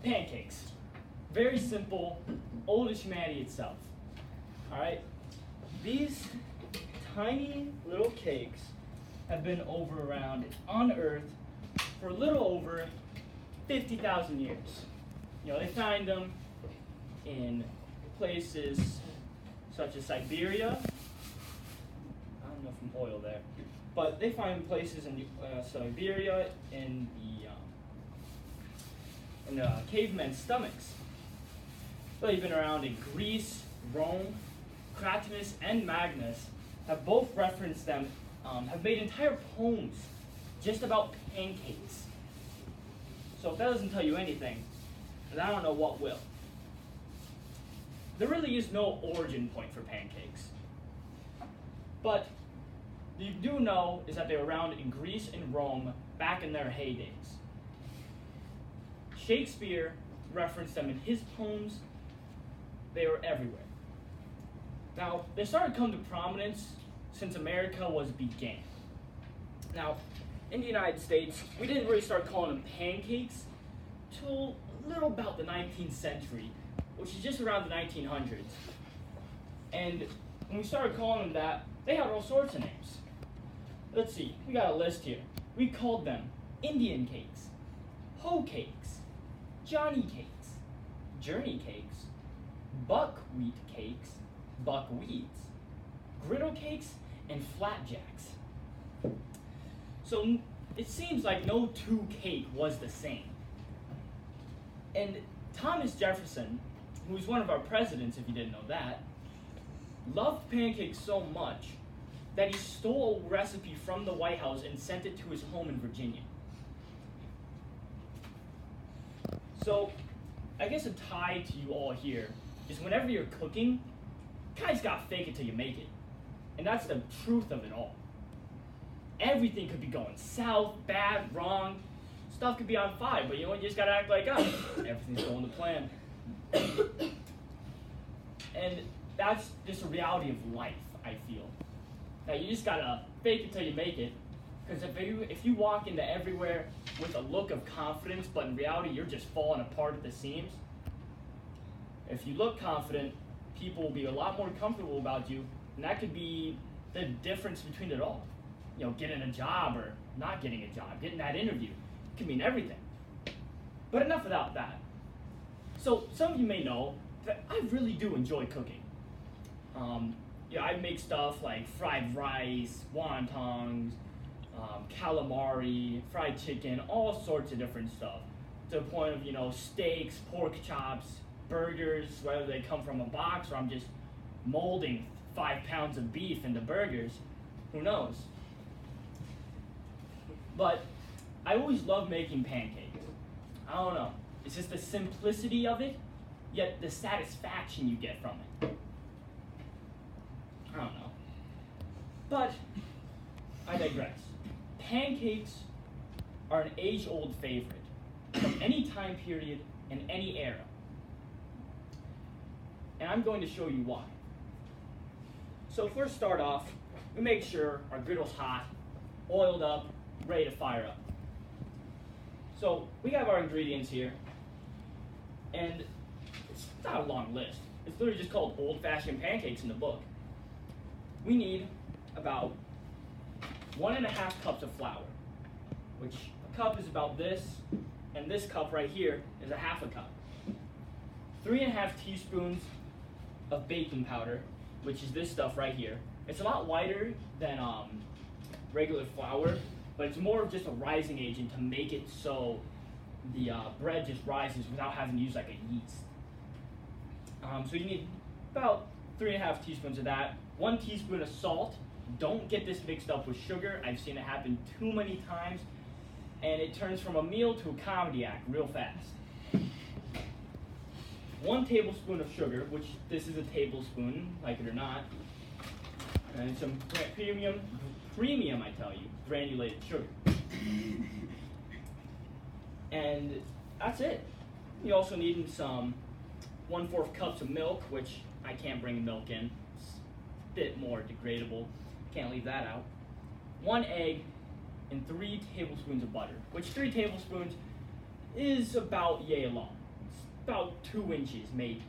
pancakes. Very simple, old as humanity itself. All right? These tiny little cakes have been around on Earth for a little over 50,000 years. They find them in places such as Siberia. I don't know if I'm oil there, but they find places in Siberia in the cavemen's stomachs. They've been around in Greece, Rome. Cratinus and Magnus have both referenced them, have made entire poems just about pancakes. So if that doesn't tell you anything, then I don't know what will. There really is no origin point for pancakes. But you do know is that they were around in Greece and Rome back in their heydays. Shakespeare referenced them in his poems. They were everywhere. Now, they started to come to prominence since America was began. Now, in the United States, we didn't really start calling them pancakes till a little about the 19th century, which is just around the 1900s. And when we started calling them that, they had all sorts of names. Let's see, we got a list here. We called them Indian cakes, hoe cakes, Johnny cakes, journey cakes, buckwheat cakes, buckwheats, griddle cakes, and flapjacks. So it seems like no two cake was the same. And Thomas Jefferson, who was one of our presidents, if you didn't know that, loved pancakes so much that he stole a recipe from the White House and sent it to his home in Virginia. So I guess a tie to you all here is whenever you're cooking, you guys gotta fake it till you make it. And that's the truth of it all. Everything could be going south, bad, wrong. Stuff could be on fire, but you just gotta act like, everything's going to plan. And that's just a reality of life, I feel. Now you just gotta fake it till you make it. Because if you walk into everywhere with a look of confidence, but in reality you're just falling apart at the seams, if you look confident, people will be a lot more comfortable about you, and that could be the difference between it all. Getting a job or not getting a job, getting that interview. It can mean everything. But enough about that. So some of you may know that I really do enjoy cooking. I make stuff like fried rice, wontons, calamari, fried chicken, all sorts of different stuff. To the point of, steaks, pork chops, burgers, whether they come from a box or I'm just molding 5 pounds of beef into burgers, who knows? But I always love making pancakes. I don't know. It's just the simplicity of it, yet the satisfaction you get from it. I don't know. But I digress. Pancakes are an age-old favorite from any time period and any era. And I'm going to show you why. So first start off, we make sure our griddle's hot, oiled up, ready to fire up. So we have our ingredients here, and it's not a long list. It's literally just called old-fashioned pancakes in the book. We need about 1.5 cups of flour, which a cup is about this, and this cup right here is a 1/2 cup. 3.5 teaspoons of baking powder, which is this stuff right here. It's a lot whiter than regular flour, but it's more of just a rising agent to make it so the bread just rises without having to use like a yeast. So you need about 3.5 teaspoons of that. 1 teaspoon of salt. Don't get this mixed up with sugar. I've seen it happen too many times, and it turns from a meal to a comedy act real fast. 1 tablespoon of sugar, which this is a tablespoon, like it or not, and some premium, I tell you, granulated sugar. And that's it. You also need some 1/4 cups of milk, which I can't bring milk in. It's a bit more degradable. Can't leave that out. 1 egg and 3 tablespoons of butter, which 3 tablespoons is about yay long. about 2 inches maybe.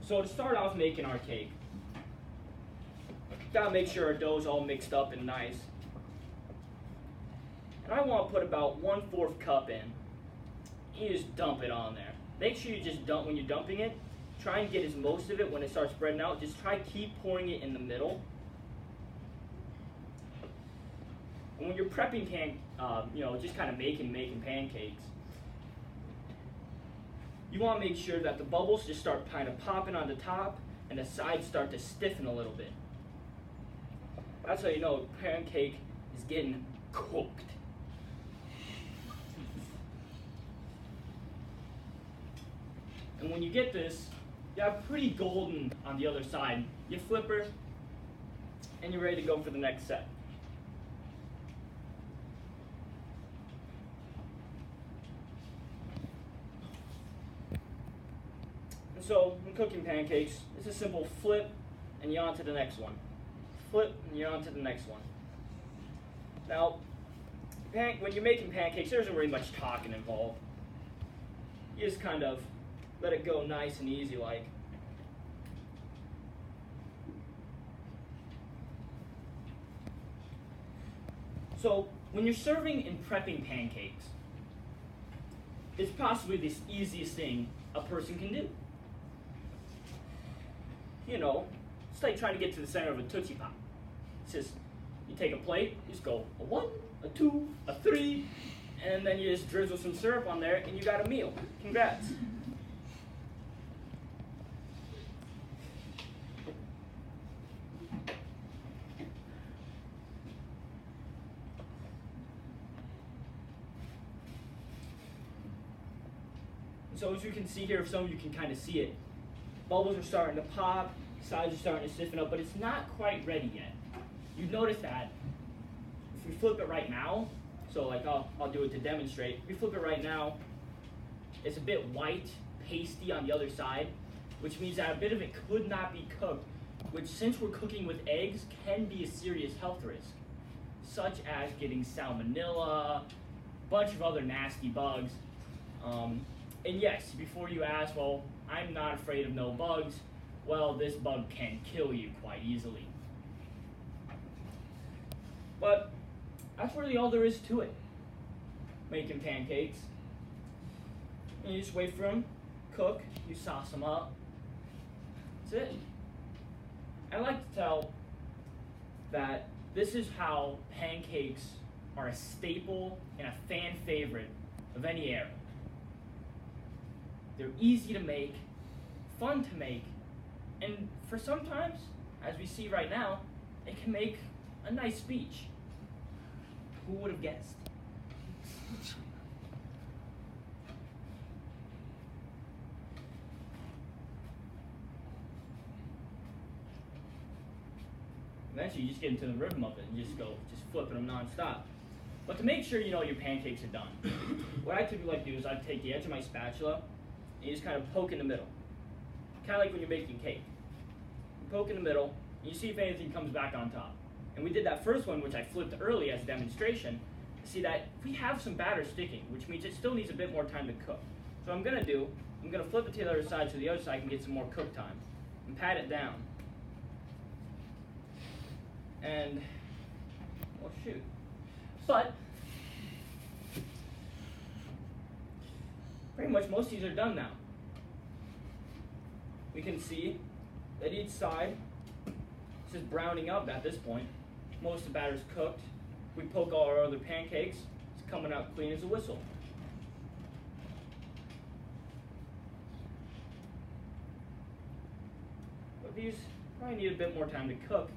So to start off making our cake, gotta make sure our dough's all mixed up and nice. And I want to put about 1/4 cup in. You just dump it on there. Make sure you just dump when you're dumping it. Try and get as most of it when it starts spreading out. Just try keep pouring it in the middle. And when you're prepping just kind of making pancakes, you want to make sure that the bubbles just start kind of popping on the top and the sides start to stiffen a little bit. That's how you know a pancake is getting cooked. And when you get this, you have pretty golden on the other side. You flip her, and you're ready to go for the next set. And so, when cooking pancakes, it's a simple flip, and you're on to the next one. Flip, and you're on to the next one. Now, when you're making pancakes, there isn't really much talking involved. You just kind of let it go nice and easy like. So when you're serving and prepping pancakes, it's possibly the easiest thing a person can do. You know, it's like trying to get to the center of a Tootsie Pop. It's just, you take a plate, you just go a 1, a 2, a 3, and then you just drizzle some syrup on there and you got a meal. Congrats. So as you can see here, if some of you can kind of see it, bubbles are starting to pop, sides are starting to stiffen up, but it's not quite ready yet. You notice that if we flip it right now, so like I'll do it to demonstrate. If we flip it right now, it's a bit white, pasty on the other side, which means that a bit of it could not be cooked, which since we're cooking with eggs can be a serious health risk, such as getting salmonella, a bunch of other nasty bugs. And yes, before you ask, well, I'm not afraid of no bugs, well, this bug can kill you quite easily. But that's really all there is to it, making pancakes. And you just wait for them, cook, you sauce them up. That's it. I like to tell that this is how pancakes are a staple and a fan favorite of any era. They're easy to make, fun to make, and for sometimes, as we see right now, it can make a nice speech. Who would have guessed? Eventually, you just get into the rhythm of it and just flipping them nonstop. But to make sure you know your pancakes are done, what I typically like to do is I take the edge of my spatula and you just kind of poke in the middle. Kind of like when you're making cake. You poke in the middle, and you see if anything comes back on top. And we did that first one, which I flipped early as a demonstration, to see that we have some batter sticking, which means it still needs a bit more time to cook. So what I'm going to flip it to the other side so the other side can get some more cook time. And pat it down. And, well, shoot. But pretty much most of these are done now. We can see that each side is just browning up at this point. Most of the batter's cooked. We poke all our other pancakes. It's coming out clean as a whistle. But these probably need a bit more time to cook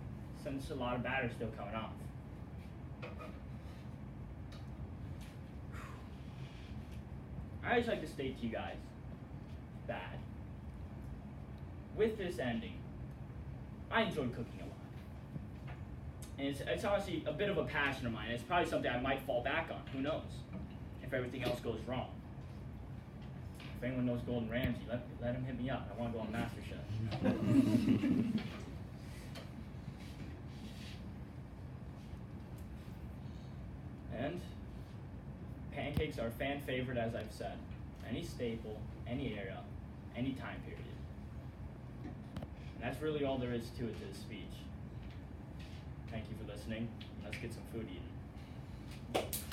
since a lot of batter's still coming off. I just like to state to you guys that with this ending, I enjoyed cooking a lot. And it's honestly a bit of a passion of mine. It's probably something I might fall back on. Who knows? If everything else goes wrong. If anyone knows Gordon Ramsay, let him hit me up. I want to go on MasterChef. And pancakes are a fan favorite, as I've said. any staple, any era, any time period. And that's really all there is to it, to the speech. Thank you for listening. Let's get some food eaten.